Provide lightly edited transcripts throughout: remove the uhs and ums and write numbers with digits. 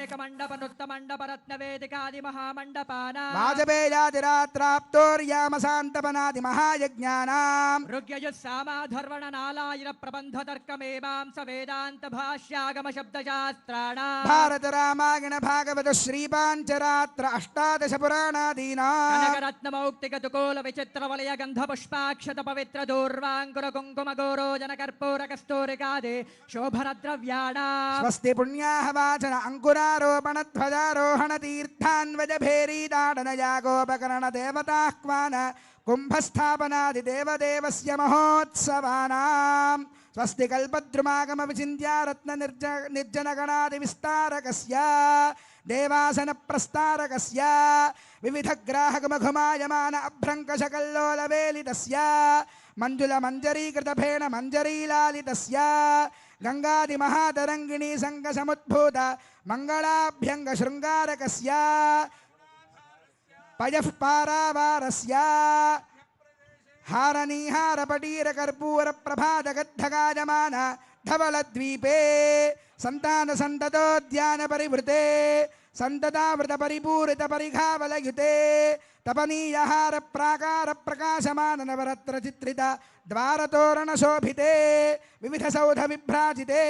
మాణిక మండప నృత్త మండప రత్న వేదికాది మహామండపానా వాజపేయాదిరాత్రాప్తోర్యామశాంతపనాది మహాయజ్ఞానాం ఋగ్యయుస్సామాధర్వణ నాలాయన ప్రబంధ తర్కమేమాంస వేదాంత భాష్యాగమ శబ్దశాస్త్రాణాం భారత రామాయణ భాగవత శ్రీపాంచరాత్ర అష్టాదశ పురాణాదీనాం కనకరత్నమౌక్తిక తుకోల విచిత్ర వలయ గంధ పుష్పాక్షత పవిత్ర దూర్వాంకుర కుంకుమ గోరోజన కర్పూర కస్తూరికాది శోభన ద్రవ్యాణాం స్వస్తి పుణ్యాహ వాచన అంకురారోపణ ధ్వజారోహణ తీర్థాన్వజ భేరీదాడన యాగోపకరణ దేవతాహ్వాన కుంభస్థాపనాది దేవదేవస్య మహోత్సవానాం స్వస్తి కల్పద్రుమాగమ విచింత్య రత్న నిర్జన గణాది విస్తారకస్య దేవాసన ప్రస్తారకస్య వివిధ గ్రాహకమఘుమాయమాన అభ్రంకశకల్లోల వేలితస్య మంజుల మంజరీకృత భేణ మంజరీలాలితస్య గంగాది మహాతరంగిణీ సంగ సముద్భూత మంగళాభ్యంగ శృంగారకస్య పయః పారావారస్య హారనీహార పటీర కర్పూర ప్రభాత గద్ధగాయమాన ధవళద్వీపే సంతాన సంతతోద్యాన పరివృతే సంతతావృత పరిపూరిత పరిఘావలయుతే తపనీయహార ప్రాకార ప్రకాశమాన నవరత్న చిత్రిత ద్వారతోరణ శోభితే వివిధ సౌధ విభ్రాజితే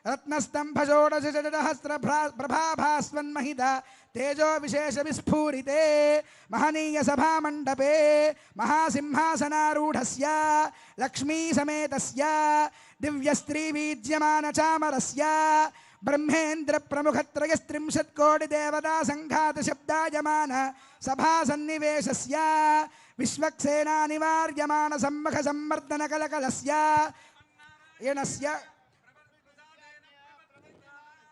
రత్నస్తంభ షోడశ సహస్ర ప్రభాభాస్వన్మహిత తేజో విశేష విస్ఫూరితే మహనీయ సభామండపే మహాసింహాసనారూఢస్య లక్ష్మీ సమేతస్య దివ్య స్త్రీ వీజ్యమాన చామరస్య బ్రహ్మేంద్ర ప్రముఖత్రయస్త్రింశత్ కోటి దేవతా సంఘాత శబ్దాయమాన సభా సన్నివేశస్య విశ్వక్సేనా నివార్యమాన సమ్మఖ సంవర్ధన కలకలస్య యనస్య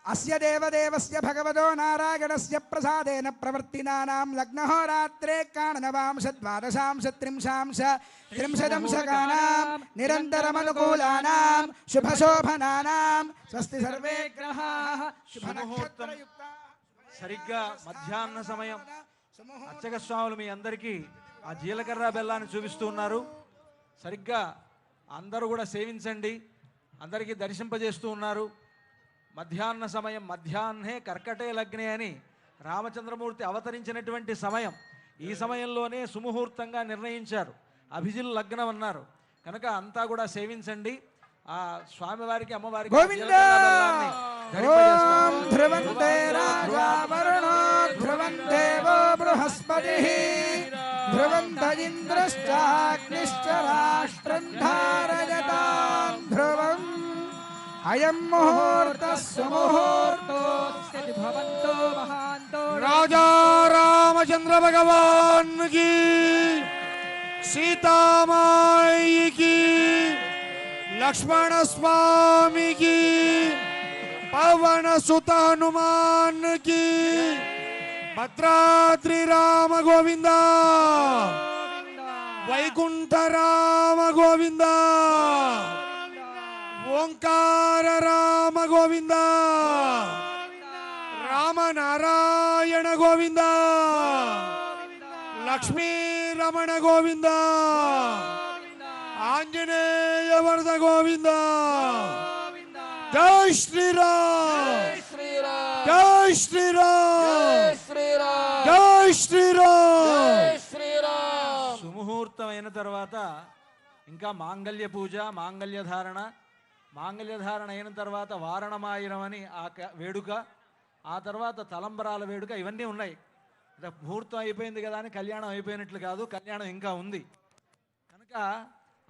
అస్య దేవదేవస్య భగవతో నారాయణస్య ప్రసాదేన ప్రవర్తినానాం లగ్నహోరాత్రే కాణనవాంశ ద్వాదశాంశ త్రింశాంశ త్రింశదంశకానాం నిరంతరమనుకూలానాం శుభశోభనానాం స్వస్తి సర్వే గ్రహాః శుభనక్షత్రయుక్తాః. సరిగ్గా మధ్యాహ్న సమయం అర్చక స్వాములు మీ అందరికీ ఆ జీలకర్ర బెల్లాన్ని చూపిస్తూ ఉన్నారు. సరిగ్గా అందరూ కూడా సేవించండి, అందరికీ దర్శింపజేస్తూ ఉన్నారు. మధ్యాహ్న సమయం, మధ్యాహ్నే కర్కటే లగ్నే అని రామచంద్రమూర్తి అవతరించినటువంటి సమయం. ఈ సమయంలోనే సుముహూర్తంగా నిర్ణయించారు, అభిజిల్ లగ్నం అన్నారు. కనుక అంతా కూడా సేవించండి. ఆ స్వామివారికి అమ్మవారికి గోవిందా ధ్రువంతే రాజా వరుణో ధ్రువందేవో బృహస్పతిః ధ్రువంత ఇంద్రశ్చాగ్నిశ్చ రాష్ట్రం ధారయతాం ధ్రువం అయం ముహూర్తః సుముహూర్తోస్తి భవంతో మహాంతో. రాజా రామచంద్ర భగవాన్ కి, సీతామాయికి, లక్ష్మణ స్వామికి, పవన సుత హనుమాన్ కి, భద్రాద్రి రామ గోవింద, వైకుంఠ రామ గోవింద, ఓంకార రామ గోవింద, రామనారాయణ గోవింద, లక్ష్మీ రమణ గోవింద, ఆంజనేయ వరద గోవింద. జై శ్రీరామ్, జై శ్రీరామ్, జై శ్రీరామ్. సుముహూర్తం అయిన తర్వాత ఇంకా మాంగళ్య పూజ, మాంగళ్యధారణ అయిన తర్వాత వారణమాయిరం అని ఆ వేడుక, ఆ తర్వాత తలంబరాల వేడుక, ఇవన్నీ ఉన్నాయి. ముహూర్తం అయిపోయింది కదా అని కళ్యాణం అయిపోయినట్లు కాదు, కళ్యాణం ఇంకా ఉంది. కనుక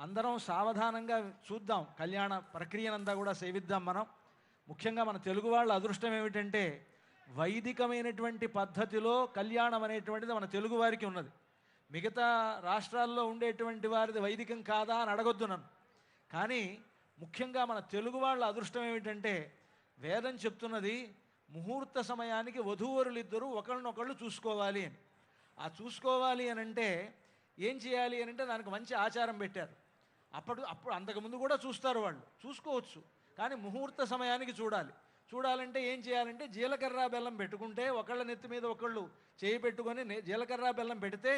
అందరం సావధానంగా చూద్దాం, కళ్యాణ ప్రక్రియనంతా కూడా సేవిద్దాం. మనం ముఖ్యంగా మన తెలుగు వాళ్ళ అదృష్టం ఏమిటంటే వైదికమైనటువంటి పద్ధతిలో కళ్యాణం అనేటువంటిది మన తెలుగు వారికి ఉన్నది. మిగతా రాష్ట్రాల్లో ఉండేటువంటి వారిది వైదికం కాదా అని అడగొద్దు నన్ను. కానీ ముఖ్యంగా మన తెలుగు వాళ్ళ అదృష్టం ఏమిటంటే వేదం చెప్తున్నది ముహూర్త సమయానికి వధూవరులిద్దరూ ఒకళ్ళనొకళ్ళు చూసుకోవాలి అని. ఆ చూసుకోవాలి అని అంటే ఏం చేయాలి అని అంటే దానికి మంచి ఆచారం పెట్టారు. అప్పుడు అంతకుముందు కూడా చూస్తారు, వాళ్ళు చూసుకోవచ్చు, కానీ ముహూర్త సమయానికి చూడాలంటే ఏం చేయాలంటే జీలకర్ర బెల్లం పెట్టుకుంటే ఒకళ్ళ నెత్తి మీద ఒకళ్ళు చేయి పెట్టుకొని జీలకర్ర బెల్లం పెడితే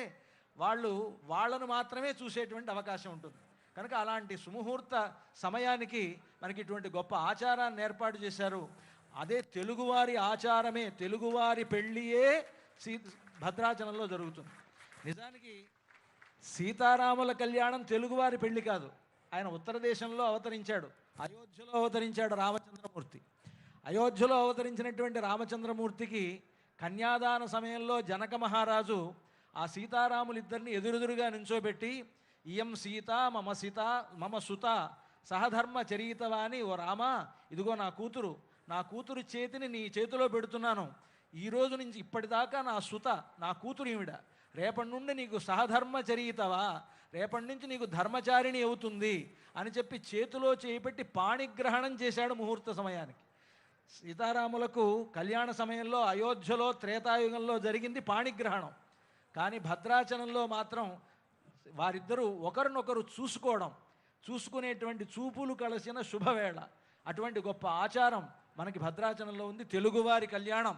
వాళ్ళను మాత్రమే చూసేటువంటి అవకాశం ఉంటుంది. కనుక అలాంటి సుముహూర్త సమయానికి మనకి ఇటువంటి గొప్ప ఆచారాన్ని ఏర్పాటు చేశారు. అదే తెలుగువారి ఆచారమే, తెలుగువారి పెళ్ళియే భద్రాచలంలో జరుగుతుంది. నిజానికి సీతారాముల కళ్యాణం తెలుగువారి పెళ్లి కాదు. ఆయన ఉత్తర దేశంలో అవతరించాడు, అయోధ్యలో అవతరించాడు రామచంద్రమూర్తి. అయోధ్యలో అవతరించినటువంటి రామచంద్రమూర్తికి కన్యాదాన సమయంలో జనక మహారాజు ఆ సీతారాములిద్దరిని ఎదురెదురుగా నించోబెట్టి, ఇయం సీత మమ సీత మమ సుత సహధర్మ చరీతవాని, ఓ రామా, ఇదిగో నా కూతురు చేతిని నీ చేతిలో పెడుతున్నాను. ఈ రోజు నుంచి ఇప్పటిదాకా నా సుత, నా కూతురు ఈవిడ, రేపటి నుండి నీకు సహధర్మ చరీతవా, రేపటి నుంచి నీకు ధర్మచారిణి అవుతుంది అని చెప్పి చేతిలో చేపెట్టి పాణిగ్రహణం చేశాడు ముహూర్త సమయానికి. సీతారాములకు కళ్యాణ సమయంలో అయోధ్యలో త్రేతాయుగంలో జరిగింది పాణిగ్రహణం. కానీ భద్రాచలంలో మాత్రం వారిద్దరూ ఒకరినొకరు చూసుకునేటువంటి చూపులు కలిసిన శుభవేళ. అటువంటి గొప్ప ఆచారం మనకి భద్రాచలంలో ఉంది. తెలుగువారి కళ్యాణం